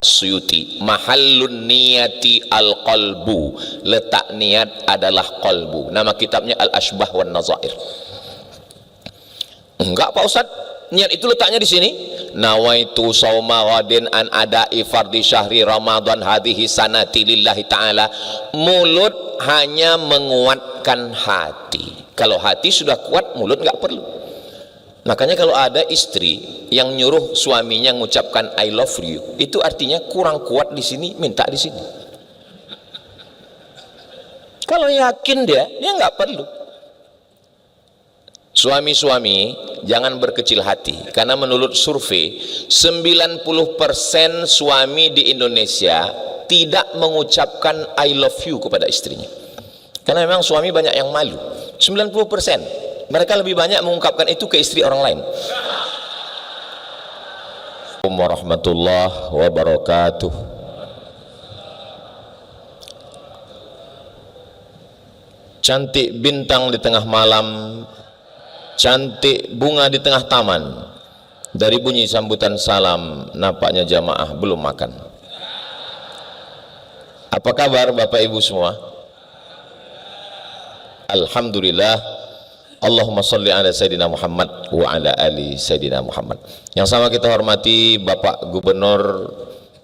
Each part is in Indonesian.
Suyuti, mahallun niyati al-qalbu, letak niat adalah qalbu. Nama kitabnya Al-Ashbah wan Nazair. Enggak Pak Ustaz, niat itu letaknya di sini. Nawaitu sauma ghadin an ada'i fardhi syahri Ramadan hadhihi sanati lillahi ta'ala. Mulut hanya menguatkan hati. Kalau hati sudah kuat, mulut enggak perlu. Makanya kalau ada istri yang nyuruh suaminya mengucapkan I love you, itu artinya kurang kuat di sini, minta di sini. Kalau yakin dia nggak perlu. Suami-suami jangan berkecil hati, karena menurut survei 90% suami di Indonesia tidak mengucapkan I love you kepada istrinya. Karena memang suami banyak yang malu. 90%. Mereka lebih banyak mengungkapkan itu ke istri orang lain. Assalamualaikum warahmatullahi wabarakatuh. Cantik bintang di tengah malam, cantik bunga di tengah taman. Dari bunyi sambutan salam, nampaknya jamaah belum makan. Apa kabar Bapak Ibu semua? Alhamdulillah. Allahumma salli ala Sayyidina Muhammad wa ala ali Sayyidina Muhammad. Yang sama kita hormati Bapak Gubernur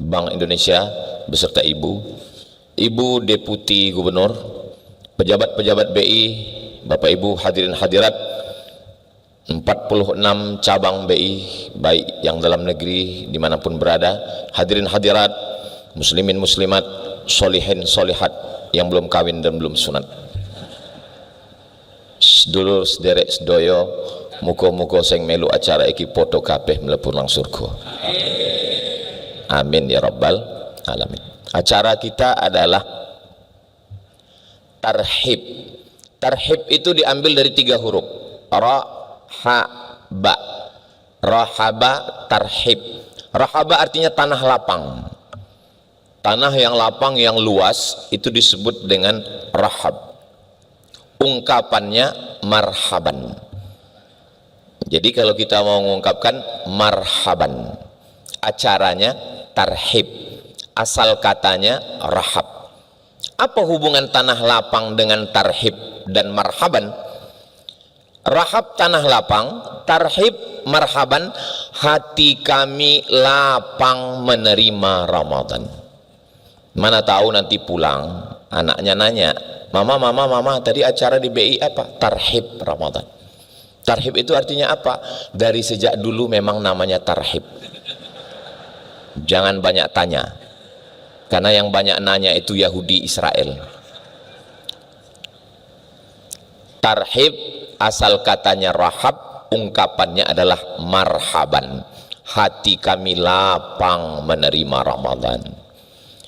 Bank Indonesia beserta Ibu Deputi Gubernur, pejabat-pejabat BI, Bapak Ibu hadirin hadirat, 46 cabang BI baik yang dalam negeri dimanapun berada, hadirin hadirat, muslimin muslimat, solihin solihat yang belum kawin dan belum sunat. Sedulur sederek sedoyo, muka-muka sing melu acara iki foto kabeh mlebu nang surga. Amin ya rabbal alamin. Acara kita adalah tarhib. Tarhib itu diambil dari 3 huruf. Ra, ha, ba. Rahaba, tarhib. Rahaba artinya tanah lapang. Tanah yang lapang, yang luas, itu disebut dengan rahab. Ungkapannya marhaban. Jadi kalau kita mau mengungkapkan marhaban, acaranya tarhib, asal katanya rahab. Apa hubungan tanah lapang dengan tarhib dan marhaban? Rahab tanah lapang, tarhib marhaban, hati kami lapang menerima Ramadan. Mana tahu nanti pulang anaknya nanya, mama tadi acara di BI apa? Tarhib Ramadan. Tarhib itu artinya apa? Dari sejak dulu memang namanya tarhib. Jangan banyak tanya, karena yang banyak nanya itu Yahudi Israel. Tarhib asal katanya rahab, ungkapannya adalah marhaban, hati kami lapang menerima Ramadan.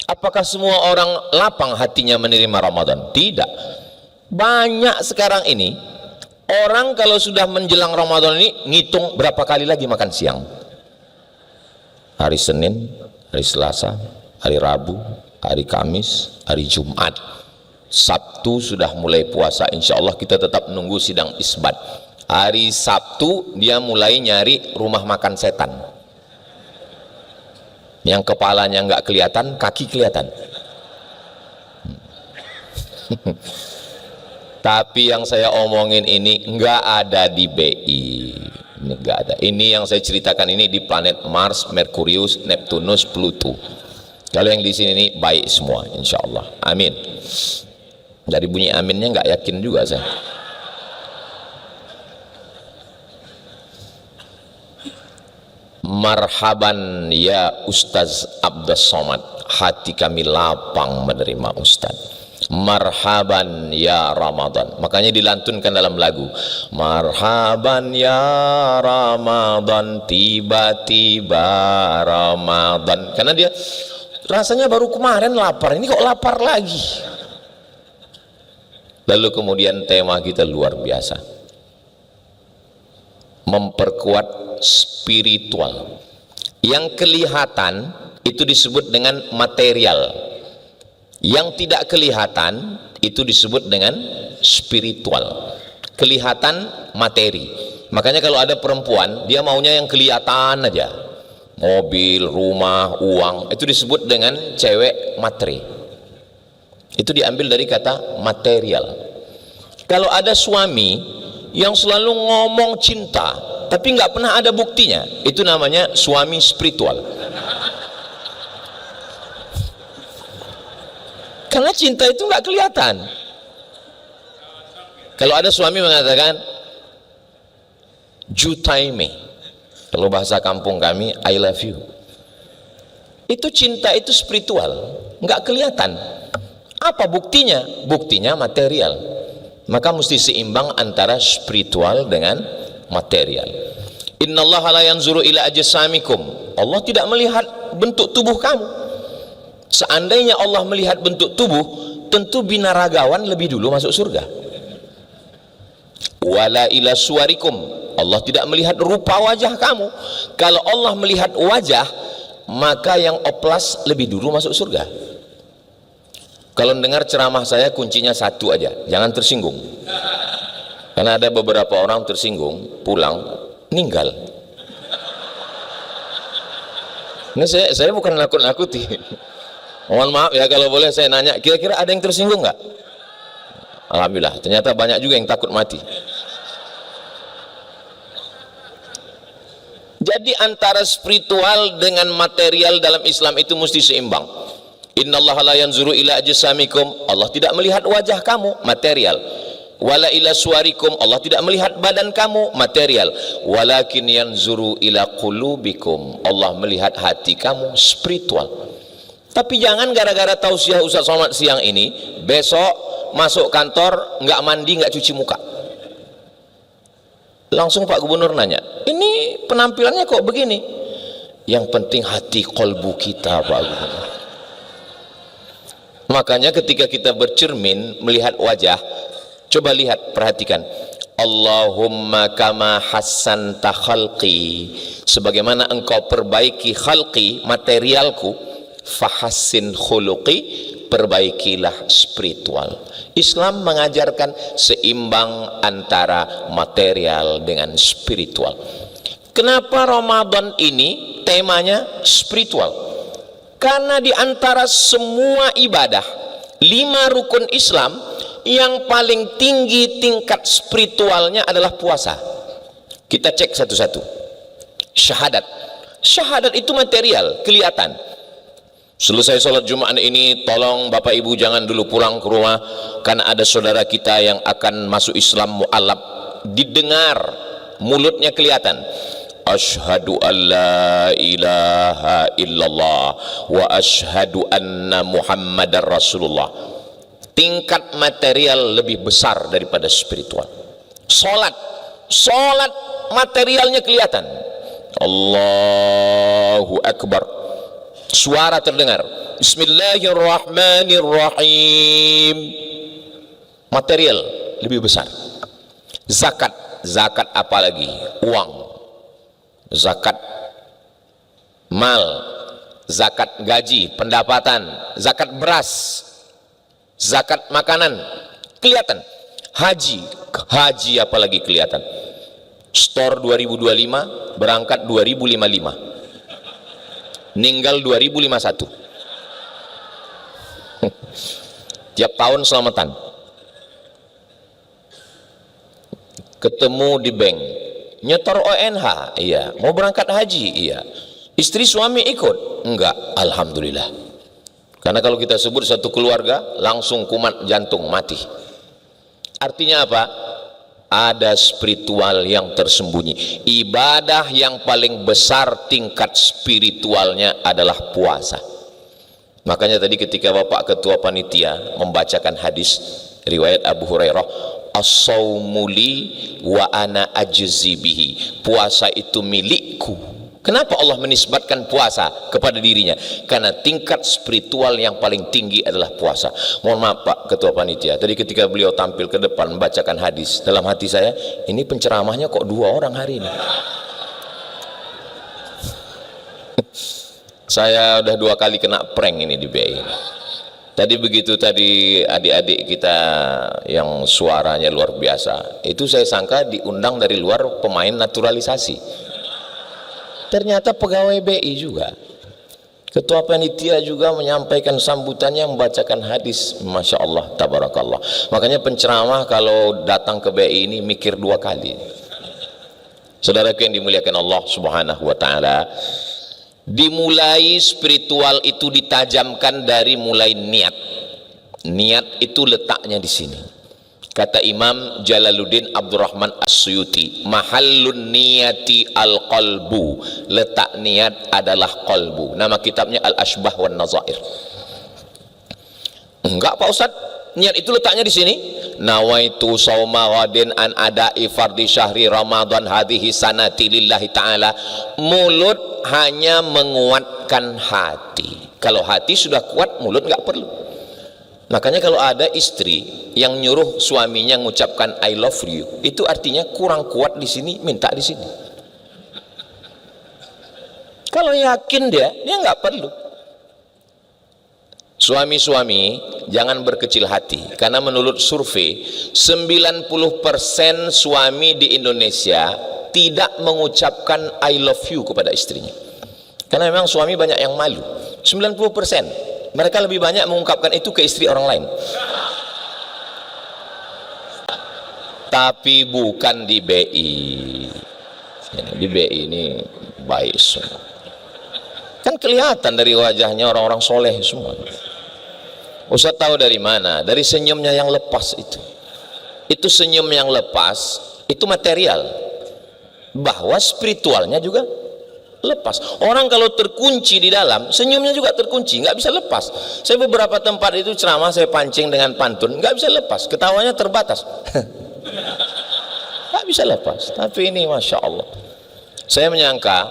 Apakah semua orang lapang hatinya menerima Ramadan? Tidak. Banyak sekarang ini orang kalau sudah menjelang Ramadan ini ngitung berapa kali lagi makan siang. Hari Senin, hari Selasa, hari Rabu, hari Kamis, hari Jumat. Sabtu sudah mulai puasa, insya Allah kita tetap menunggu sidang isbat. Hari Sabtu dia mulai nyari rumah makan setan. Yang kepalanya nggak kelihatan, kaki kelihatan. Tapi yang saya omongin ini nggak ada di BI, ini nggak ada. Ini yang saya ceritakan ini di planet Mars, Merkurius, Neptunus, Pluto. Kalau yang di sini ini baik semua, insya Allah. Amin. Dari bunyi aminnya nggak yakin juga saya. Marhaban ya Ustaz Abdus Somad, hati kami lapang menerima Ustaz. Marhaban ya Ramadan, makanya dilantunkan dalam lagu. Marhaban ya Ramadan, tiba-tiba Ramadan. Karena dia rasanya baru kemarin lapar, ini kok lapar lagi. Lalu kemudian tema kita luar biasa, memperkuat spiritual. Yang kelihatan itu disebut dengan material, yang tidak kelihatan itu disebut dengan spiritual. Kelihatan materi. Makanya kalau ada perempuan dia maunya yang kelihatan aja, mobil, rumah, uang, itu disebut dengan cewek matre. Itu diambil dari kata material. Kalau ada suami yang selalu ngomong cinta tapi nggak pernah ada buktinya, itu namanya suami spiritual. Karena cinta itu nggak kelihatan. Kalau ada suami mengatakan jutaime, kalau bahasa kampung kami I love you, itu cinta itu spiritual, nggak kelihatan. Apa buktinya? Buktinya material. Maka mesti seimbang antara spiritual dengan material. Innallaha la yanzuru ila ajsamikum, Allah tidak melihat bentuk tubuh kamu. Seandainya Allah melihat bentuk tubuh, tentu binaragawan lebih dulu masuk surga. Wala ila suwarikum, Allah tidak melihat rupa wajah kamu. Kalau Allah melihat wajah, maka yang oplas lebih dulu masuk surga. Kalau dengar ceramah saya kuncinya satu aja, jangan tersinggung. Karena ada beberapa orang tersinggung, pulang, meninggal. Ini saya bukan nakut-nakuti. Mohon maaf ya kalau boleh saya nanya, kira-kira ada yang tersinggung nggak? Alhamdulillah, ternyata banyak juga yang takut mati. Jadi antara spiritual dengan material dalam Islam itu mesti seimbang. Innallaha la yanzuru ila ajsamikum, Allah tidak melihat wajah kamu, material. Wala ila suwarikum, Allah tidak melihat badan kamu, material. Walakin yanzuru ila qulubikum, Allah melihat hati kamu, spiritual. Tapi jangan gara-gara tausiah Ustaz Somad siang ini, besok masuk kantor nggak mandi, nggak cuci muka. Langsung Pak Gubernur nanya, ini penampilannya kok begini? Yang penting hati kolbu kita, Pak Gubernur. Makanya ketika kita bercermin melihat wajah, coba lihat, perhatikan. Allahumma kama hassanta khalqi, sebagaimana engkau perbaiki khalqi, materialku, fahassin khuluqi, perbaikilah spiritual. Islam mengajarkan seimbang antara material dengan spiritual. Kenapa Ramadan ini temanya spiritual? Karena di antara semua ibadah 5 rukun Islam, yang paling tinggi tingkat spiritualnya adalah puasa. Kita cek satu-satu. Syahadat itu material, kelihatan. Selesai sholat Jumat ini, tolong Bapak Ibu jangan dulu pulang ke rumah, karena ada saudara kita yang akan masuk Islam mu'alaf. Didengar, mulutnya kelihatan. Asyhadu an la ilaha illallah wa asyhadu anna Muhammadar Rasulullah. Tingkat material lebih besar daripada spiritual. Sholat materialnya kelihatan. Allahu Akbar, suara terdengar. Bismillahirrahmanirrahim, material lebih besar. Zakat apalagi, uang, zakat mal, zakat gaji, pendapatan, zakat beras, zakat makanan, kelihatan. Haji apalagi kelihatan. Store 2025, berangkat 2055, meninggal 2051. Tiap tahun selamatan. Ketemu di bank, nyetor ONH, iya. Mau berangkat haji, iya. Istri suami ikut? Enggak, alhamdulillah. Karena kalau kita sebut satu keluarga, langsung kumat jantung, mati. Artinya apa? Ada spiritual yang tersembunyi. Ibadah yang paling besar tingkat spiritualnya adalah puasa. Makanya tadi ketika Bapak Ketua Panitia membacakan hadis riwayat Abu Hurairah, as-sawmu li wa ana ajzi bihi, puasa itu milikku. Kenapa Allah menisbatkan puasa kepada dirinya? Karena tingkat spiritual yang paling tinggi adalah puasa. Mohon maaf Pak Ketua Panitia, tadi ketika beliau tampil ke depan membacakan hadis, dalam hati saya, ini penceramahnya kok 2 orang hari ini. Saya udah 2 kali kena prank ini di BI. Tadi begitu tadi adik-adik kita yang suaranya luar biasa, itu saya sangka diundang dari luar pemain naturalisasi. Ternyata pegawai BI juga. Ketua panitia juga menyampaikan sambutannya, membacakan hadis. Masya Allah, tabarakallah. Makanya penceramah kalau datang ke BI ini mikir 2 kali. Saudaraku yang dimuliakan Allah subhanahu wa ta'ala, dimulai spiritual itu ditajamkan dari mulai niat. Niat itu letaknya di sini. Kata Imam Jalaluddin Abdurrahman As-Suyuti, mahallun niyati al-qalbu, letak niat adalah qalbu. Nama kitabnya Al-Ashbah wan Nazair. Enggak Pak Ustaz, niat itu letaknya di sini. Nawaitu sauma ghadin an ada'i fardhi syahri Ramadan hadhihi sanati lillahi ta'ala. Mulut hanya menguatkan hati. Kalau hati sudah kuat, mulut enggak perlu. Makanya kalau ada istri yang nyuruh suaminya mengucapkan I love you, itu artinya kurang kuat di sini, minta di sini. Kalau yakin dia nggak perlu. Suami-suami jangan berkecil hati, karena menurut survei 90% suami di Indonesia tidak mengucapkan I love you kepada istrinya. Karena memang suami banyak yang malu. 90%. Mereka lebih banyak mengungkapkan itu ke istri orang lain. Tapi bukan di BI. Di BI ini baik semua. Kan kelihatan dari wajahnya orang-orang soleh semua. Ustaz tahu dari mana? Dari senyumnya yang lepas itu. Itu senyum yang lepas, itu material. Bahwa spiritualnya juga lepas. Orang kalau terkunci di dalam, senyumnya juga terkunci, nggak bisa lepas. Saya beberapa tempat itu ceramah saya pancing dengan pantun, nggak bisa lepas, ketawanya terbatas. Nggak bisa lepas. Tapi ini Masya Allah, saya menyangka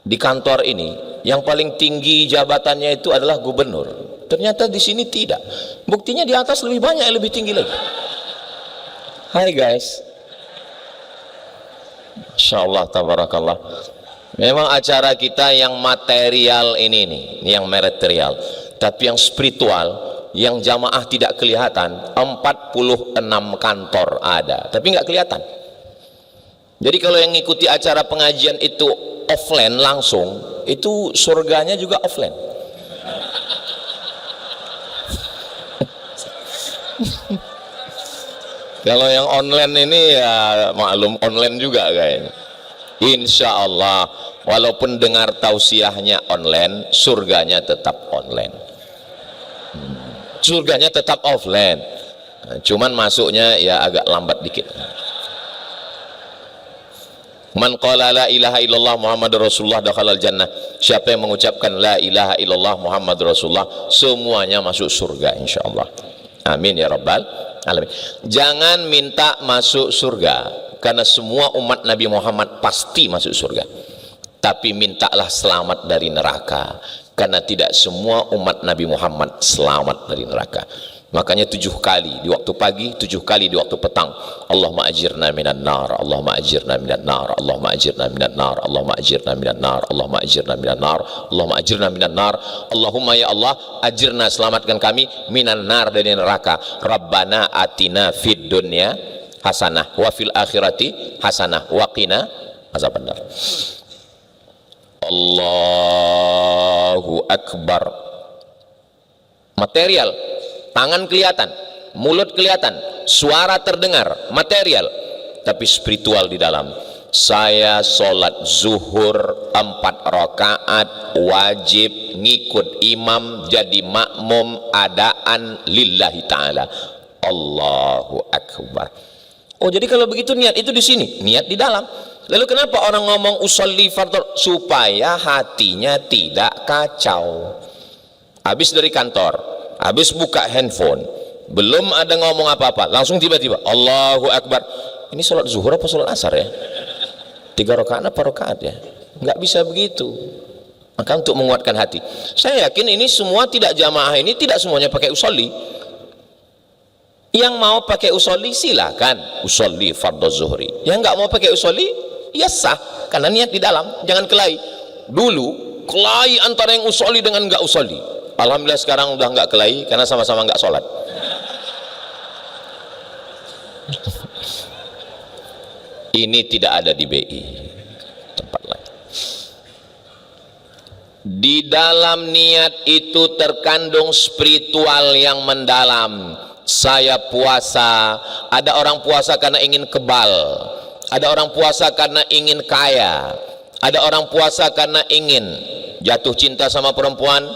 di kantor ini yang paling tinggi jabatannya itu adalah gubernur. Ternyata di sini tidak. Buktinya di atas lebih banyak, lebih tinggi lagi. Hai guys, Masya Allah, tabarakallah. Memang acara kita yang material ini nih, yang material. Tapi yang spiritual, yang jamaah tidak kelihatan, 46 kantor ada, tapi nggak kelihatan. Jadi kalau yang ngikuti acara pengajian itu offline langsung, itu surganya juga offline. Kalau yang online ini ya maklum online juga kayaknya. Insya Allah, walaupun dengar tausiahnya online, surganya tetap online. Surganya tetap offline. Cuman masuknya ya agak lambat dikit. Man qala la ilaha illallah Muhammadur Rasulullah dakhalal jannah. Siapa yang mengucapkan la ilaha illallah Muhammadur Rasulullah, semuanya masuk surga insyaallah. Amin ya rabbal alamin. Jangan minta masuk surga, karena semua umat Nabi Muhammad pasti masuk surga. Tapi mintalah selamat dari neraka, karena tidak semua umat Nabi Muhammad selamat dari neraka. Makanya 7 kali di waktu pagi, 7 kali di waktu petang, Allahumma ajirna minan nar, Allahumma ajirna minan nar, Allahumma ajirna minan nar, Allahumma ajirna minan nar, Allahumma ajirna minan nar, Allahumma ajirna minan nar, Allahumma ya Allah ajirna, selamatkan kami minan nar, dari neraka. Rabbana atina fid dunya hasanah wa fil akhirati hasanah wa qina azabannar. Allahu akbar. Material, tangan kelihatan, mulut kelihatan, suara terdengar, material, tapi spiritual di dalam. Saya sholat zuhur 4 rakaat wajib ngikut imam, jadi makmum adaan lillahi ta'ala. Allahu akbar. Oh, jadi kalau begitu niat itu di sini, niat di dalam. Lalu kenapa orang ngomong usolli fardhu? Supaya hatinya tidak kacau. Habis dari kantor, habis buka handphone, belum ada ngomong apa-apa, langsung tiba-tiba Allahu akbar. Ini sholat zuhur apa sholat asar ya? 3 rakaat apa rakaat ya? Nggak bisa begitu. Maka untuk menguatkan hati, saya yakin ini semua tidak jamaah ini tidak semuanya pakai usolli. Yang mau pakai usolli silakan, usolli fardhu zuhri. Yang nggak mau pakai usolli ya sah, karena niat di dalam. Jangan kelahi. Dulu kelahi antara yang usolli dengan nggak usolli. Alhamdulillah sekarang udah nggak kelahi, karena sama-sama nggak sholat. Ini tidak ada di BI, tempat lain. Di dalam niat itu terkandung spiritual yang mendalam. Saya puasa, ada orang puasa karena ingin kebal, ada orang puasa karena ingin kaya, ada orang puasa karena ingin jatuh cinta sama perempuan,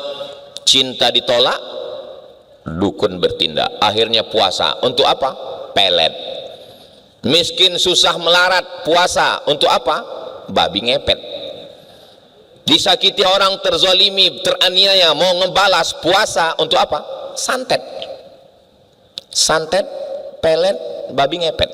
cinta ditolak, dukun bertindak, akhirnya puasa. Untuk apa? Pelet. Miskin susah melarat, puasa. Untuk apa? Babi ngepet. Disakiti orang, terzolimi, teraniaya, mau ngebalas, puasa. Untuk apa? Santet. Santet, pelet, babi ngepet.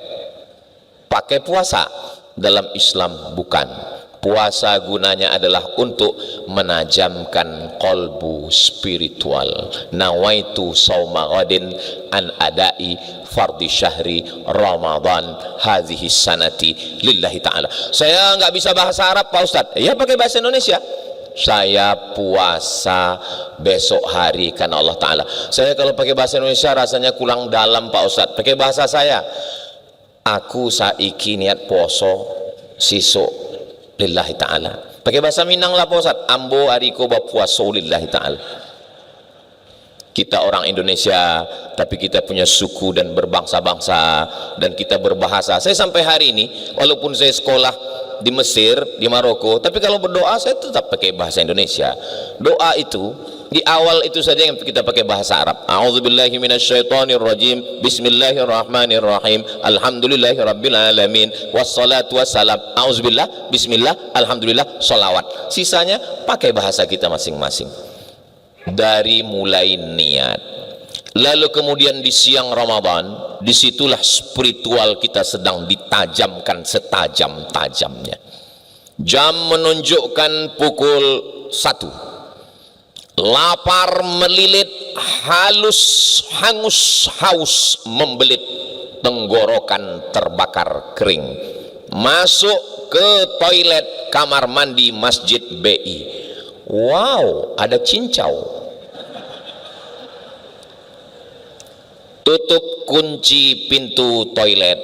Pakai puasa. Dalam Islam bukan. Puasa gunanya adalah untuk menajamkan kolbu spiritual. Nawaitu sauma ghadin an adai fardhi syahri Ramadan hadhihi sanati lillahi ta'ala. Saya nggak bisa bahasa Arab Pak Ustadz, ya pakai bahasa Indonesia. Saya puasa besok hari karena Allah Ta'ala. Saya kalau pakai bahasa Indonesia rasanya kurang dalam Pak Ustadz. Pakai bahasa saya, aku saiki niat poso sisuk lillahi ta'ala. Pakai bahasa Minang lah Pak Ustadz, ambo hariko bapuaso lillahi ta'ala. Kita orang Indonesia, tapi kita punya suku dan berbangsa-bangsa, dan kita berbahasa. Saya sampai hari ini, walaupun saya sekolah di Mesir, di Maroko, tapi kalau berdoa saya tetap pakai bahasa Indonesia. Doa itu di awal itu saja yang kita pakai bahasa Arab. A'udzubillahi minasyaitonirrajim. Bismillahirrahmanirrahim. Alhamdulillahirabbil alamin. Wassalatu wassalam. A'udzubillah, bismillah, alhamdulillah, sholawat. Sisanya pakai bahasa kita masing-masing. Dari mulai niat, lalu kemudian di siang Ramadan, disitulah spiritual kita sedang ditajamkan setajam-tajamnya. Jam menunjukkan pukul 1. Lapar melilit, halus, hangus, haus membelit, tenggorokan terbakar kering. Masuk ke toilet kamar mandi Masjid BI. Wow, ada cincau. Tutup kunci pintu toilet,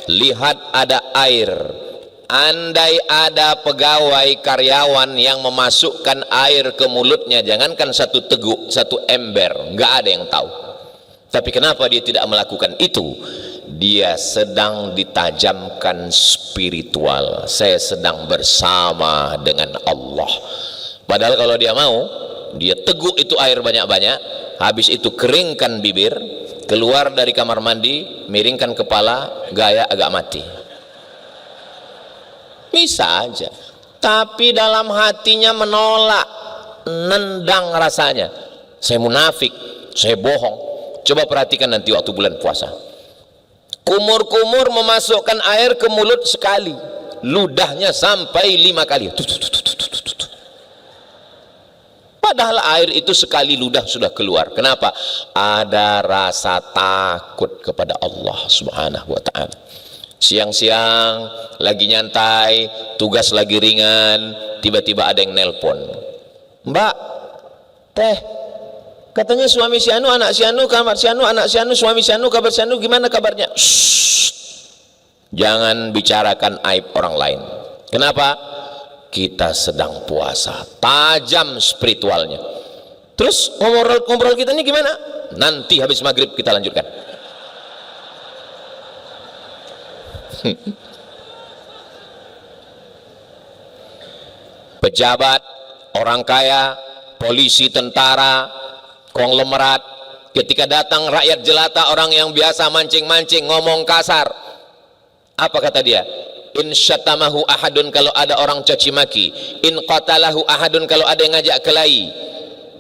lihat ada air. Andai ada pegawai karyawan yang memasukkan air ke mulutnya, jangankan satu teguk, satu ember, nggak ada yang tahu. Tapi kenapa dia tidak melakukan itu? Dia sedang ditajamkan spiritual. Saya sedang bersama dengan Allah. Padahal kalau dia mau, dia teguk itu air banyak-banyak, habis itu keringkan bibir, keluar dari kamar mandi, miringkan kepala, gaya agak mati. Bisa aja. Tapi dalam hatinya menolak, nendang rasanya. Saya munafik, saya bohong. Coba perhatikan nanti waktu bulan puasa. Kumur-kumur memasukkan air ke mulut sekali, ludahnya sampai 5 kali. Padahal air itu sekali ludah sudah keluar. Kenapa? Ada rasa takut kepada Allah Subhanahu wa ta'ala. Siang-siang lagi nyantai, tugas lagi ringan, tiba-tiba ada yang nelpon. Mbak, teh, katanya suami si anu, anak si anu, kamar si anu, anak si anu, suami si anu, kabar si anu, gimana kabarnya? Shh. Jangan bicarakan aib orang lain. Kenapa? Kita sedang puasa, tajam spiritualnya. Terus ngobrol kita ini gimana? Nanti habis maghrib kita lanjutkan. Pejabat, orang kaya, polisi, tentara, konglomerat, ketika datang rakyat jelata, orang yang biasa mancing-mancing, ngomong kasar, apa kata dia? In syatamahu ahadun, kalau ada orang caci maki. In qatalahu ahadun, kalau ada yang ngajak kelahi.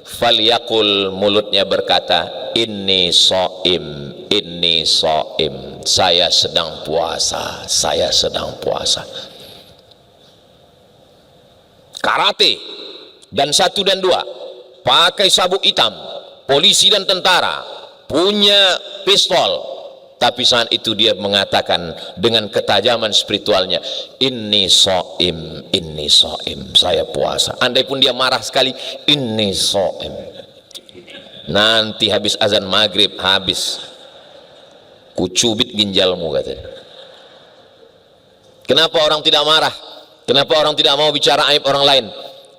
Falyaqul, mulutnya berkata, inni shaim, inni shaim. Saya sedang puasa, saya sedang puasa. Karate dan 1 dan 2, pakai sabuk hitam, polisi dan tentara, punya pistol. Tapi saat itu dia mengatakan dengan ketajaman spiritualnya, inni shaim, saya puasa. Andai pun dia marah sekali, inni shaim. Nanti habis azan maghrib, habis kucubit ginjalmu, katanya. Kenapa orang tidak marah? Kenapa orang tidak mau bicara aib orang lain?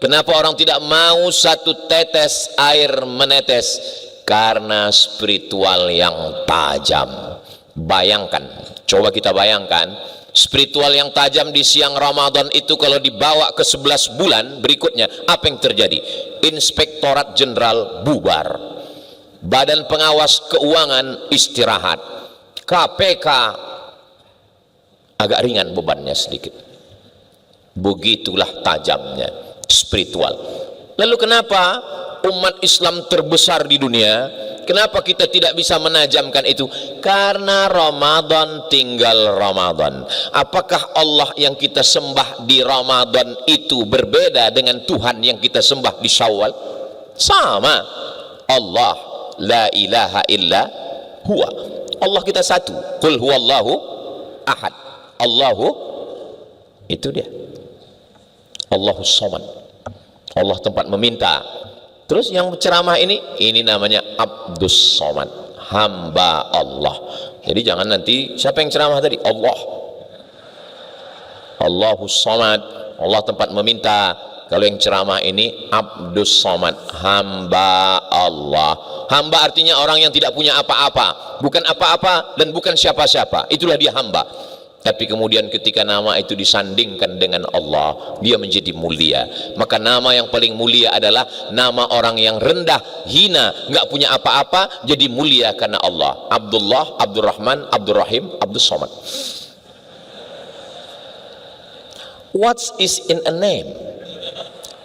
Kenapa orang tidak mau satu tetes air menetes? Karena spiritual yang tajam. Bayangkan, coba kita bayangkan, spiritual yang tajam di siang Ramadan itu kalau dibawa ke 11 bulan berikutnya, apa yang terjadi? Inspektorat Jenderal bubar, Badan Pengawas Keuangan istirahat, KPK agak ringan bebannya sedikit. Begitulah tajamnya spiritual. Lalu kenapa umat Islam terbesar di dunia, kenapa kita tidak bisa menajamkan itu? Karena Ramadan tinggal Ramadan. Apakah Allah yang kita sembah di Ramadan itu berbeda dengan Tuhan yang kita sembah di Syawal? Sama. Allah la ilaha illa huwa. Allah kita satu. Qul huwallahu ahad. Allahu, itu dia. Allahus Samad. Allah tempat meminta. Terus yang ceramah ini namanya Abdus Somad, hamba Allah. Jadi jangan nanti, siapa yang ceramah tadi? Allah. Allahus Somad, Allah tempat meminta. Kalau yang ceramah ini Abdus Somad, hamba Allah. Hamba artinya orang yang tidak punya apa-apa, bukan apa-apa dan bukan siapa-siapa. Itulah dia hamba. Tapi kemudian ketika nama itu disandingkan dengan Allah, dia menjadi mulia. Maka nama yang paling mulia adalah nama orang yang rendah, hina, nggak punya apa-apa, jadi mulia karena Allah. Abdullah, Abdurrahman, Abdurrahim, Abdus Somad. What is in a name?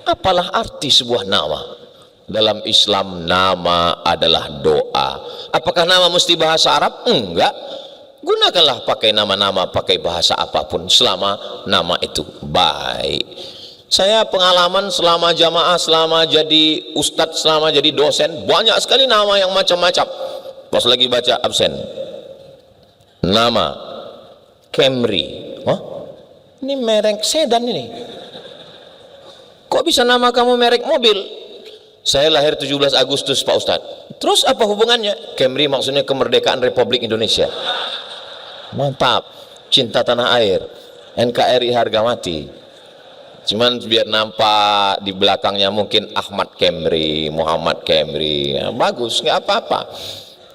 Apalah arti sebuah nama? Dalam Islam nama adalah doa. Apakah nama mesti bahasa Arab? Enggak. Gunakanlah pakai nama-nama, pakai bahasa apapun selama nama itu baik. Saya pengalaman selama jamaah, selama jadi ustadz, selama jadi dosen, banyak sekali nama yang macam-macam. Pas lagi baca absen, nama Camry. Hah? Ini merek sedan ini. Kok bisa nama kamu merek mobil? Saya lahir 17 Agustus Pak Ustadz. Terus apa hubungannya? Camry maksudnya kemerdekaan Republik Indonesia. Mantap, cinta tanah air, NKRI harga mati. Cuman biar nampak di belakangnya mungkin Ahmad Camry, Muhammad Camry, ya, bagus, nggak apa-apa.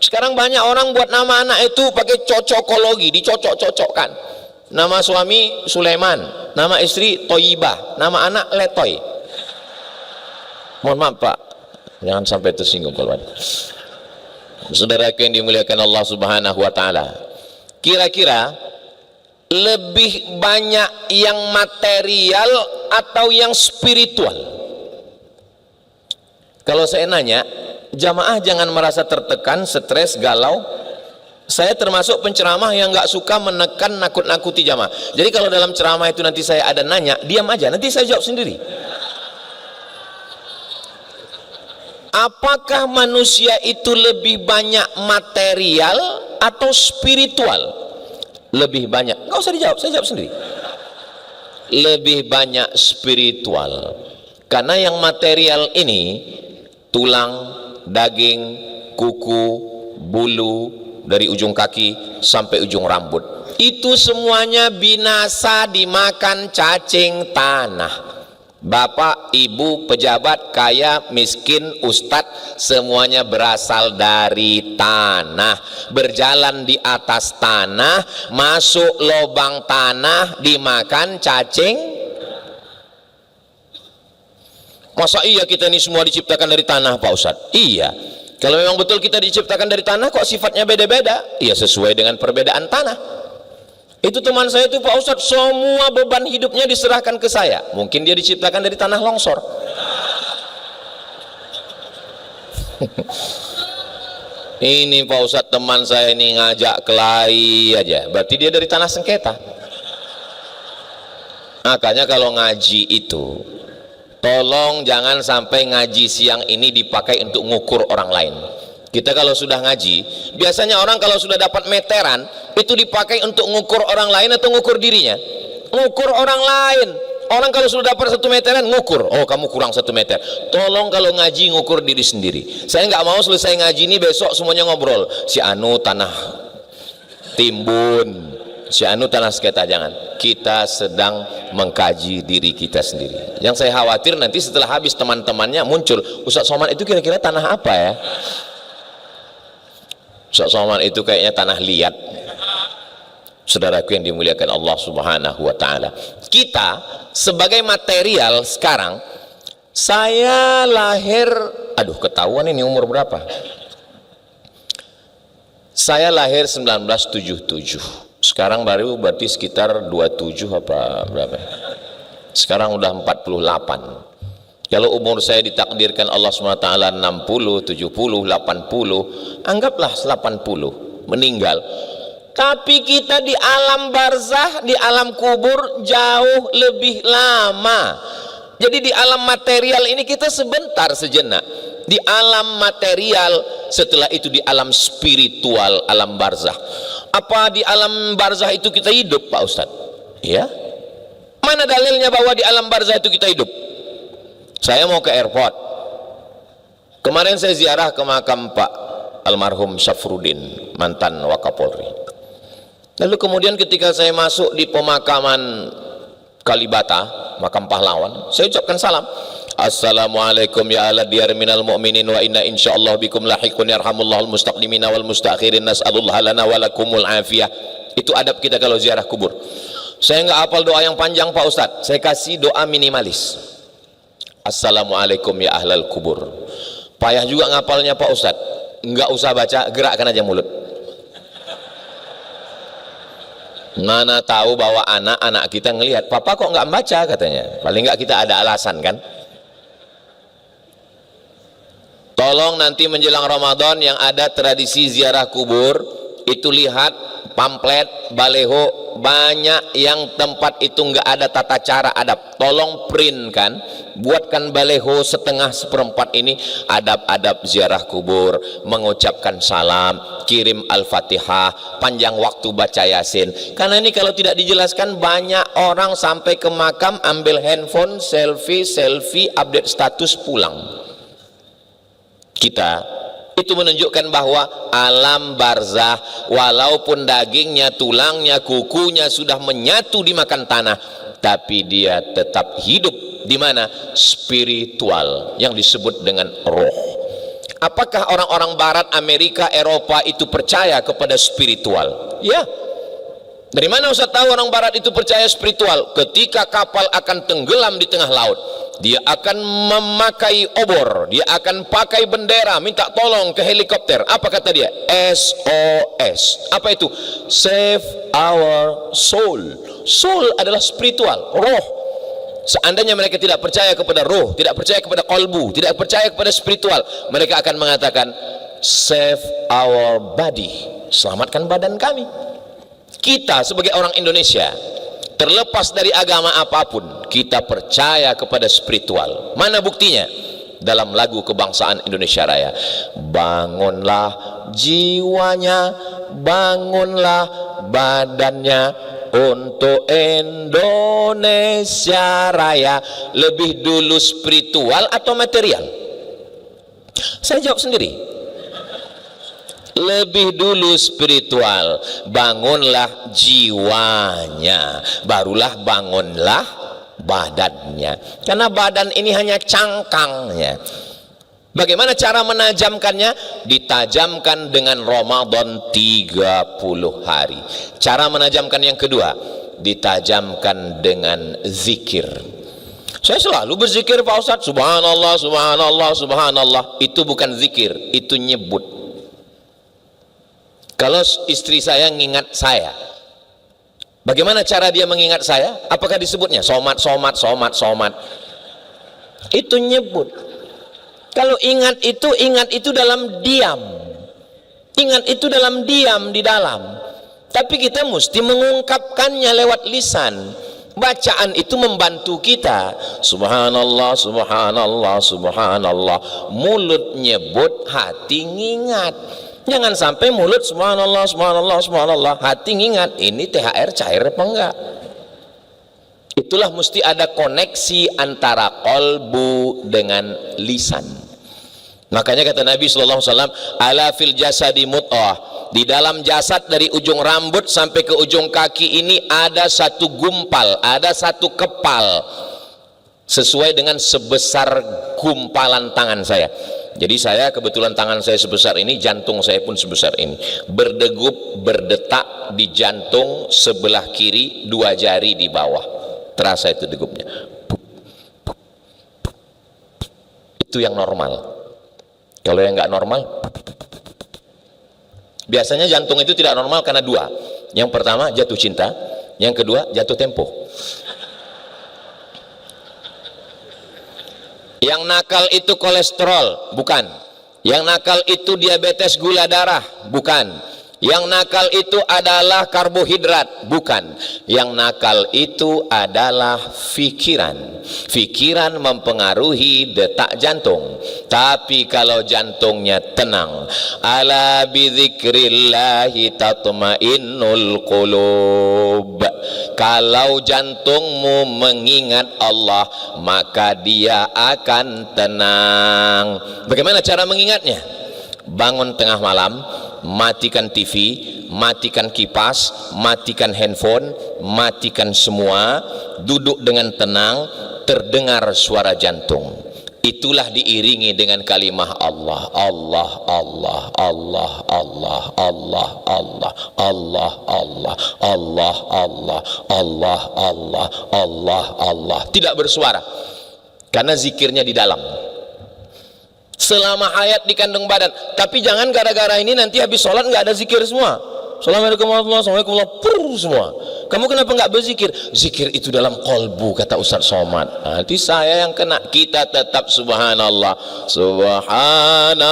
Sekarang banyak orang buat nama anak itu pakai cocokologi, dicocok-cocokkan. Nama suami Sulaiman, nama istri Toyibah, nama anak Letoy. Mohon maaf Pak, jangan sampai tersinggung kalau ada. Saudaraku yang dimuliakan Allah Subhanahu wa Ta'ala, kira-kira lebih banyak yang material atau yang spiritual? Kalau saya nanya, jamaah jangan merasa tertekan, stres, galau. Saya termasuk penceramah yang nggak suka menekan, nakut-nakuti jamaah. Jadi kalau dalam ceramah itu nanti saya ada nanya, diam aja, nanti saya jawab sendiri. Apakah manusia itu lebih banyak material atau spiritual? Lebih banyak. Nggak usah dijawab, saya jawab sendiri. Lebih banyak spiritual. Karena yang material ini, tulang, daging, kuku, bulu, dari ujung kaki sampai ujung rambut, itu semuanya binasa dimakan cacing tanah. Bapak, ibu, pejabat, kaya, miskin, ustadz, semuanya berasal dari tanah. Berjalan di atas tanah, masuk lubang tanah, dimakan cacing. Masa iya kita ini semua diciptakan dari tanah Pak Ustadz? Iya. Kalau memang betul kita diciptakan dari tanah, kok sifatnya beda-beda? Iya, sesuai dengan perbedaan tanah. Itu teman saya itu Pak Ustadz, semua beban hidupnya diserahkan ke saya. Mungkin dia diciptakan dari tanah longsor. Ini Pak Ustadz teman saya ini ngajak kelahi aja, berarti dia dari tanah sengketa. Makanya kalau ngaji itu, tolong jangan sampai ngaji siang ini dipakai untuk ngukur orang lain. Kita kalau sudah ngaji, biasanya orang kalau sudah dapat meteran, itu dipakai untuk ngukur orang lain atau ngukur dirinya? Ngukur orang lain. Orang kalau sudah dapat 1 meteran, ngukur. Oh, kamu kurang 1 meter. Tolong kalau ngaji ngukur diri sendiri. Saya nggak mau selesai ngaji ini besok semuanya ngobrol. Si Anu tanah timbun, si anu tanah sekitar, jangan. Kita sedang mengkaji diri kita sendiri. Yang saya khawatir nanti setelah habis teman-temannya muncul, Ustaz Somad itu kira-kira tanah apa ya? Ustaz Somad itu kayaknya tanah liat. Saudaraku yang dimuliakan Allah Subhanahu wa taala. Kita sebagai material sekarang, saya lahir, aduh ketahuan ini umur berapa? Saya lahir 1977. Sekarang baru berarti sekitar 27 apa berapa? Sekarang udah 48. Kalau umur saya ditakdirkan Allah SWT 60, 70, 80, anggaplah 80 meninggal. Tapi kita di alam barzah, di alam kubur jauh lebih lama. Jadi di alam material ini kita sebentar sejenak. Di alam material, setelah itu di alam spiritual, alam barzah. Apa di alam barzah itu kita hidup, Pak Ustadz? Ya. Mana dalilnya bahwa di alam barzah itu kita hidup? Saya mau ke airport. Kemarin saya ziarah ke makam Pak almarhum Syafruddin, mantan Wakapolri. Lalu kemudian ketika saya masuk di pemakaman Kalibata, makam pahlawan, saya ucapkan salam. Assalamualaikum ya ala diyar minal mu'minin wa inna insyaallah bikum lahiqun yarhamullahul mustaqdimina wal mustakhirin nas'alullah lana walakumul afiyah. Itu adab kita kalau ziarah kubur. Saya nggak hafal doa yang panjang Pak Ustadz, saya kasih doa minimalis. Assalamualaikum ya ahlal kubur. Payah juga ngapalnya Pak Ustadz, nggak usah baca, gerakkan aja mulut. Mana tahu bahwa anak-anak kita ngelihat, papa kok nggak baca katanya. Paling nggak kita ada alasan kan. Tolong nanti menjelang Ramadan yang ada tradisi ziarah kubur, itu lihat pamflet, baleho, banyak yang tempat itu nggak ada tata cara adab. Tolong print kan, buatkan baleho setengah seperempat ini adab-adab ziarah kubur, mengucapkan salam, kirim al-fatihah, panjang waktu baca yasin. Karena ini kalau tidak dijelaskan, banyak orang sampai ke makam ambil handphone, selfie, update status, pulang. Kita itu menunjukkan bahwa alam barzah, walaupun dagingnya, tulangnya, kukunya sudah menyatu dimakan tanah, tapi dia tetap hidup di mana? Spiritual, yang disebut dengan roh. Apakah orang-orang barat, Amerika, Eropa itu percaya kepada spiritual? Ya. Dari mana Ustaz tahu orang barat itu percaya spiritual? Ketika kapal akan tenggelam di tengah laut, dia akan memakai obor, dia akan pakai bendera, minta tolong ke helikopter. Apa kata dia? SOS. Apa itu? Save our soul. Soul adalah spiritual, roh. Seandainya mereka tidak percaya kepada roh, tidak percaya kepada kolbu, tidak percaya kepada spiritual, mereka akan mengatakan save our body, selamatkan badan kami. Kita sebagai orang Indonesia, terlepas dari agama apapun, kita percaya kepada spiritual. Mana buktinya? Dalam lagu kebangsaan Indonesia Raya, bangunlah jiwanya, bangunlah badannya untuk Indonesia Raya. Lebih dulu spiritual atau material? Saya jawab sendiri. Lebih dulu spiritual. Bangunlah jiwanya, barulah bangunlah badannya. Karena badan ini hanya cangkangnya. Bagaimana cara menajamkannya? Ditajamkan dengan Ramadan 30 hari. Cara menajamkan yang kedua, ditajamkan dengan zikir. Saya selalu berzikir Pak Ustadz, subhanallah, subhanallah, subhanallah. Itu bukan zikir, itu nyebut. Kalau istri saya ngingat saya, bagaimana cara dia mengingat saya? Apakah disebutnya somat, somat, somat, somat? Itu nyebut. Kalau ingat itu dalam diam. Ingat itu dalam diam di dalam. Tapi kita mesti mengungkapkannya lewat lisan. Bacaan itu membantu kita. Subhanallah, subhanallah, subhanallah. Mulut nyebut, hati ngingat. Jangan sampai mulut subhanallah, subhanallah, subhanallah, hati ngingat ini THR cair apa enggak. Itulah mesti ada koneksi antara kolbu dengan lisan. Makanya kata Nabi SAW, ala fil jasadi mut'ah, di dalam jasad dari ujung rambut sampai ke ujung kaki ini ada satu gumpal, ada satu kepal, sesuai dengan sebesar gumpalan tangan saya. Jadi saya kebetulan tangan saya sebesar ini, jantung saya pun sebesar ini, berdegup, berdetak di jantung sebelah kiri, 2 jari di bawah, terasa itu degupnya. Itu yang normal. Kalau yang nggak normal, biasanya jantung itu tidak normal karena 2. Yang pertama jatuh cinta, yang kedua jatuh tempo. Yang nakal itu kolesterol, bukan. Yang nakal itu diabetes gula darah, bukan. Yang nakal itu adalah karbohidrat, bukan. Yang nakal itu adalah pikiran. Pikiran mempengaruhi detak jantung. Tapi kalau jantungnya tenang, ala bidzikrillahi tatmainnul qulub. Kalau jantungmu mengingat Allah, maka dia akan tenang. Bagaimana cara mengingatnya? Bangun tengah malam, matikan TV, matikan kipas, matikan handphone, matikan semua, duduk dengan tenang, terdengar suara jantung. Itulah diiringi dengan kalimah Allah, Allah, Allah, Allah, Allah, Allah, Allah, Allah, Allah, Allah, Allah, Allah, Allah, Allah, Allah. Tidak bersuara, karena zikirnya di dalam. Selama hayat di kandung badan. Tapi jangan gara-gara ini nanti habis sholat nggak ada zikir semua. Assalamualaikum warahmatullahi wabarakatuh, semua. Kamu kenapa nggak berzikir? Zikir itu dalam kolbu, kata Ustaz Somad. Nanti saya yang kena. Kita tetap subhanallah, subhanallah,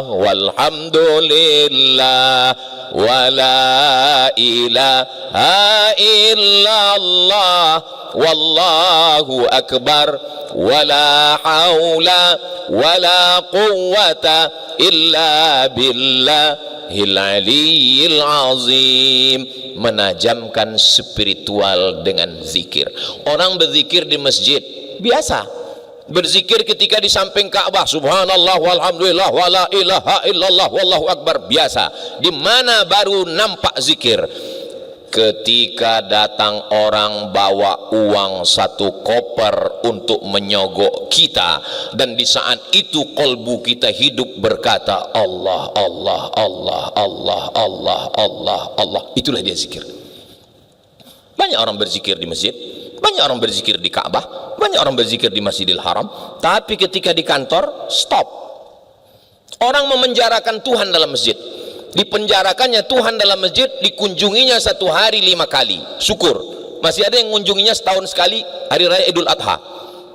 walhamdulillah, wala ilaha illallah, wallahu akbar, wala haula wala quwwata illa billahil aliyyil azim. Menajamkan spiritual dengan zikir. Orang berzikir di masjid biasa, berzikir ketika di samping Ka'bah, subhanallah walhamdulillah wala ilaha illallah wallahu akbar, biasa. Di mana baru nampak zikir? Ketika datang orang bawa uang 1 koper untuk menyogok kita, dan di saat itu kolbu kita hidup berkata Allah, Allah, Allah, Allah, Allah, Allah, Allah. Itulah dia zikir. Banyak orang berzikir di masjid, banyak orang berzikir di Ka'bah, banyak orang berzikir di Masjidil Haram, tapi ketika di kantor stop. Orang memenjarakan Tuhan dalam masjid. Dipenjarakannya Tuhan dalam masjid, dikunjunginya 1 hari 5 kali. Syukur, masih ada yang mengunjunginya setahun sekali, hari raya Idul Adha,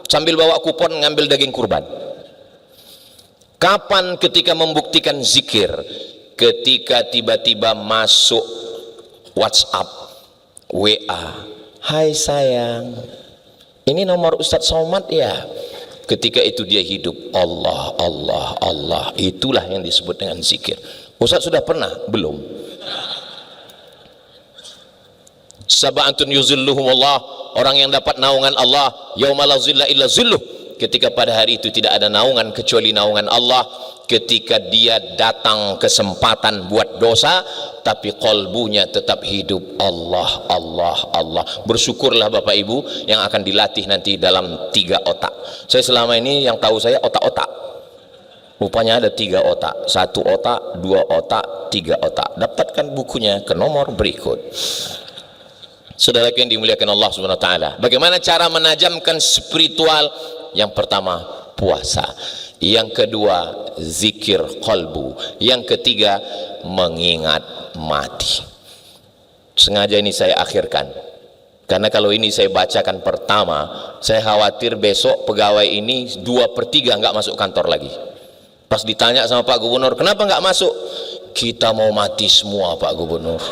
sambil bawa kupon ngambil daging kurban. Kapan ketika membuktikan zikir? Ketika tiba-tiba masuk WhatsApp, WA, hai sayang, ini nomor Ustadz Somad ya. Ketika itu dia hidup, Allah, Allah, Allah. Itulah yang disebut dengan zikir. Ustaz sudah pernah? Belum. Sab'atun yuzilluhumullah, orang yang dapat naungan Allah, yauma la zilla illa zilluh, ketika pada hari itu tidak ada naungan kecuali naungan Allah. Ketika dia datang kesempatan buat dosa, tapi kolbunya tetap hidup Allah, Allah, Allah. Bersyukurlah Bapak Ibu yang akan dilatih nanti dalam 3 otak. Saya selama ini yang tahu saya otak-otak, rupanya ada 3 otak, 1 otak, 2 otak, 3 otak. Dapatkan bukunya ke nomor berikut. Saudara yang dimuliakan Allah Subhanahu wa taala, bagaimana cara menajamkan spiritual? Yang pertama, puasa. Yang kedua, zikir qalbu. Yang ketiga, mengingat mati. Sengaja ini saya akhirkan, karena kalau ini saya bacakan pertama, saya khawatir besok pegawai ini 2/3 nggak masuk kantor lagi. Pas ditanya sama Pak Gubernur, kenapa nggak masuk? Kita mau mati semua Pak Gubernur.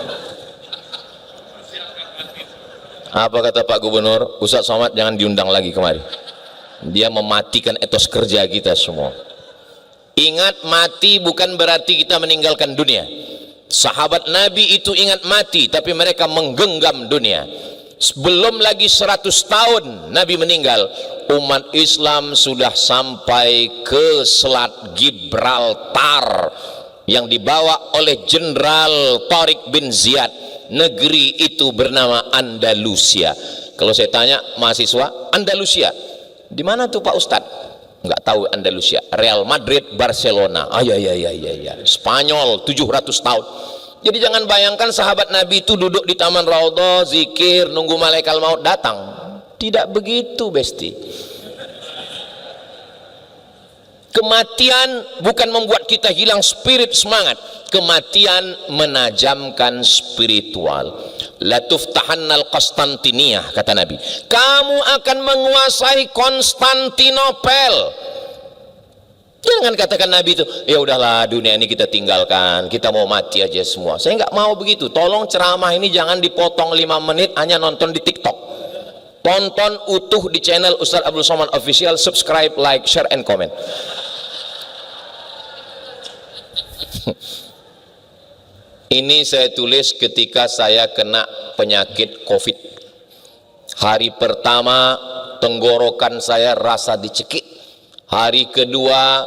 Apa kata Pak Gubernur? Ustadz Somad jangan diundang lagi kemari. Dia mematikan etos kerja kita semua. Ingat mati bukan berarti kita meninggalkan dunia. Sahabat Nabi itu ingat mati, tapi mereka menggenggam dunia. Belum lagi 100 tahun Nabi meninggal, umat Islam sudah sampai ke Selat Gibraltar yang dibawa oleh Jenderal Tariq bin Ziyad. Negeri itu bernama Andalusia. Kalau saya tanya mahasiswa, Andalusia di mana tuh Pak Ustadz? Nggak tahu Andalusia. Real Madrid, Barcelona. Ya. Spanyol 700 tahun. Jadi jangan bayangkan sahabat Nabi itu duduk di taman Raudhah, zikir, nunggu malaikat maut datang. Tidak begitu, besti. Kematian bukan membuat kita hilang spirit, semangat. Kematian menajamkan spiritual. La tuftahannal Konstantiniyah, kata Nabi. Kamu akan menguasai Konstantinopel. Jangan katakan Nabi itu, ya udahlah dunia ini kita tinggalkan, kita mau mati aja semua. Saya nggak mau begitu. Tolong ceramah ini jangan dipotong 5 menit hanya nonton di TikTok. Tonton utuh di channel Ustaz Abdul Somad Official, subscribe, like, share, and comment. Ini saya tulis ketika saya kena penyakit COVID. Hari pertama tenggorokan saya rasa dicekik. Hari kedua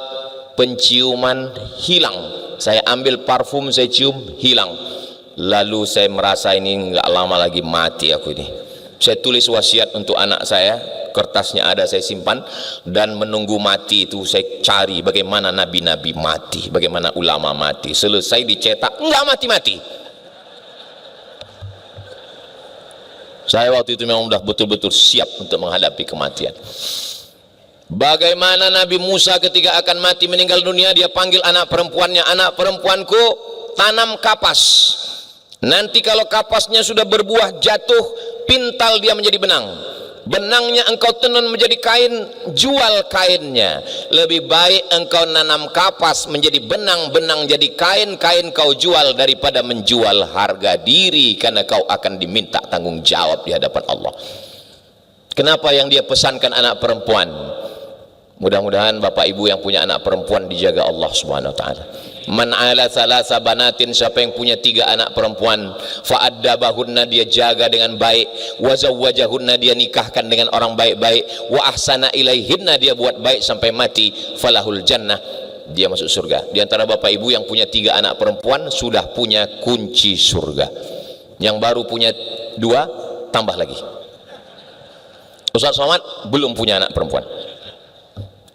penciuman hilang. Saya ambil parfum, saya cium, hilang. Lalu saya merasa ini nggak lama lagi mati aku ini. Saya tulis wasiat untuk anak saya, kertasnya ada, saya simpan. Dan menunggu mati itu saya cari bagaimana nabi-nabi mati, bagaimana ulama mati. Selesai dicetak, nggak mati-mati. Saya waktu itu memang sudah betul-betul siap untuk menghadapi kematian. Bagaimana Nabi Musa ketika akan mati meninggal dunia, dia panggil anak perempuannya, anak perempuanku tanam kapas. Nanti kalau kapasnya sudah berbuah, jatuh, pintal dia menjadi benang. Benangnya engkau tenun menjadi kain, jual kainnya. Lebih baik engkau nanam kapas menjadi benang, benang jadi kain, kain kau jual daripada menjual harga diri, karena kau akan diminta tanggung jawab di hadapan Allah. Kenapa yang dia pesankan anak perempuan? Mudah-mudahan Bapak Ibu yang punya anak perempuan dijaga Allah Subhanahu wa taala. Man ala thalatha banatin, siapa yang punya 3 anak perempuan, fa'addabahunna, dia jaga dengan baik, wa zawwajahunna, dia nikahkan dengan orang baik-baik, wa ahsana ilaihinna, dia buat baik sampai mati, falahul jannah, dia masuk surga. Di antara Bapak Ibu yang punya 3 anak perempuan sudah punya kunci surga. Yang baru punya 2 tambah lagi. Ustaz Somad belum punya anak perempuan.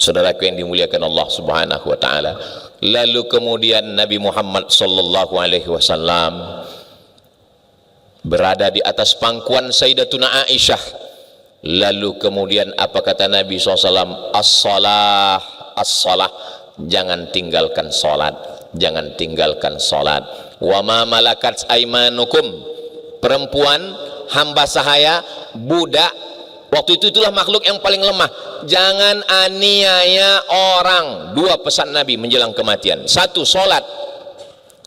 Saudaraku yang dimuliakan Allah Subhanahu wa taala. Lalu kemudian Nabi Muhammad sallallahu alaihi wasallam berada di atas pangkuan Sayyidatuna Aisyah. Lalu kemudian apa kata Nabi SAW? As-salah, as-salah. Jangan tinggalkan salat, jangan tinggalkan salat. Wa ma malakat aimanukum. Perempuan, hamba sahaya, budak, waktu itu itulah makhluk yang paling lemah. Jangan aniaya orang. 2 pesan Nabi menjelang kematian. 1, sholat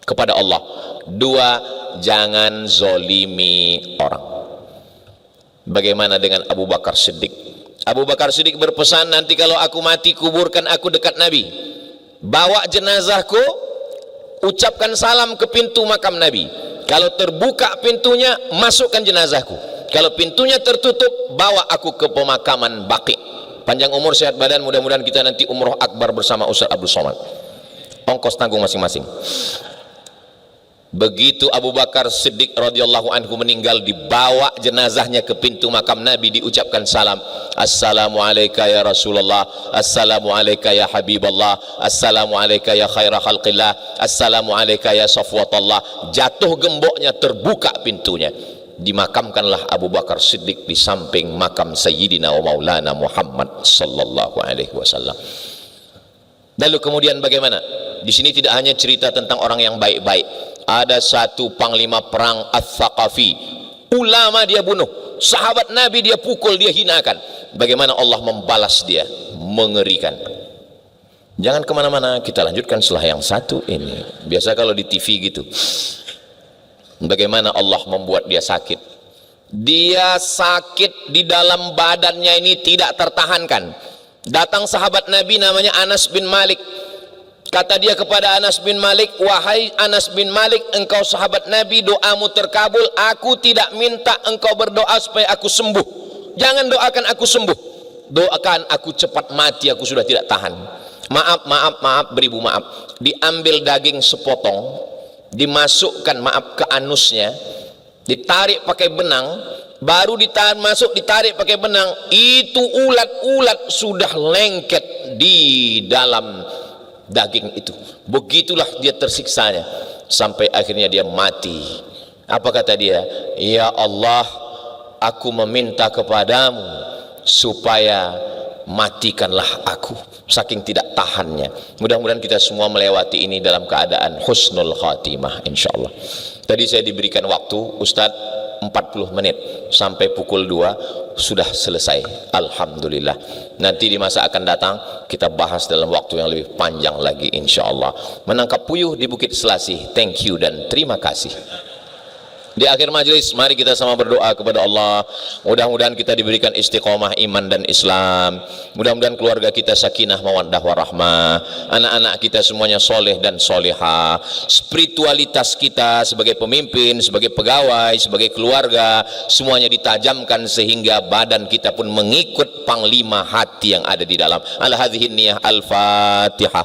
kepada Allah. 2, jangan zolimi orang. Bagaimana dengan Abu Bakar Siddiq? Abu Bakar Siddiq berpesan, nanti kalau aku mati, kuburkan aku dekat Nabi. Bawa jenazahku, ucapkan salam ke pintu makam Nabi. Kalau terbuka pintunya, masukkan jenazahku. Kalau pintunya tertutup, bawa aku ke pemakaman Baqi. Panjang umur, sehat badan, mudah-mudahan kita nanti umroh akbar bersama Ustaz Abdul Somad. Ongkos tanggung masing-masing. Begitu Abu Bakar Siddiq radhiyallahu anhu meninggal, dibawa jenazahnya ke pintu makam Nabi, diucapkan salam. Assalamu alayka ya Rasulullah, assalamu alayka ya Habiballah, assalamu alayka ya khaira khalqillah, assalamu alayka ya safwatallah. Jatuh gemboknya, terbuka pintunya. Dimakamkanlah Abu Bakar Siddiq di samping makam Sayyidina wa Maulana Muhammad sallallahu alaihi wasallam. Lalu kemudian bagaimana? Di sini tidak hanya cerita tentang orang yang baik-baik. Ada satu panglima perang Ats-Tsaqafi. Ulama dia bunuh, sahabat Nabi dia pukul, dia hinakan. Bagaimana Allah membalas dia? Mengerikan. Jangan kemana-mana, kita lanjutkan setelah yang satu ini. Biasa kalau di TV gitu. Bagaimana Allah membuat dia sakit. Dia sakit di dalam badannya ini tidak tertahankan. Datang sahabat Nabi namanya Anas bin Malik. Kata dia kepada Anas bin Malik, wahai Anas bin Malik, engkau sahabat Nabi, doamu terkabul. Aku tidak minta engkau berdoa supaya aku sembuh. Jangan doakan aku sembuh, doakan aku cepat mati, aku sudah tidak tahan. Maaf, beribu maaf. Diambil daging sepotong, dimasukkan ke anusnya, ditarik pakai benang, baru ditarik pakai benang, itu ulat-ulat sudah lengket di dalam daging itu. Begitulah dia tersiksanya sampai akhirnya dia mati. Apa kata dia? Ya Allah, aku meminta kepadamu supaya matikanlah aku, saking tidak tahannya. Mudah-mudahan kita semua melewati ini dalam keadaan husnul khatimah insyaallah. Tadi saya diberikan waktu Ustadz 40 menit sampai pukul 2 sudah selesai, alhamdulillah. Nanti di masa akan datang kita bahas dalam waktu yang lebih panjang lagi insyaallah. Menangkap puyuh di Bukit Selasih. Thank you dan terima kasih. Di akhir majelis mari kita sama berdoa kepada Allah. Mudah-mudahan kita diberikan istiqomah iman dan Islam. Mudah-mudahan keluarga kita sakinah mawaddah warahmah. Anak-anak kita semuanya soleh dan solehah. Spiritualitas kita sebagai pemimpin, sebagai pegawai, sebagai keluarga, semuanya ditajamkan sehingga badan kita pun mengikut panglima hati yang ada di dalam. Al-Fatihah.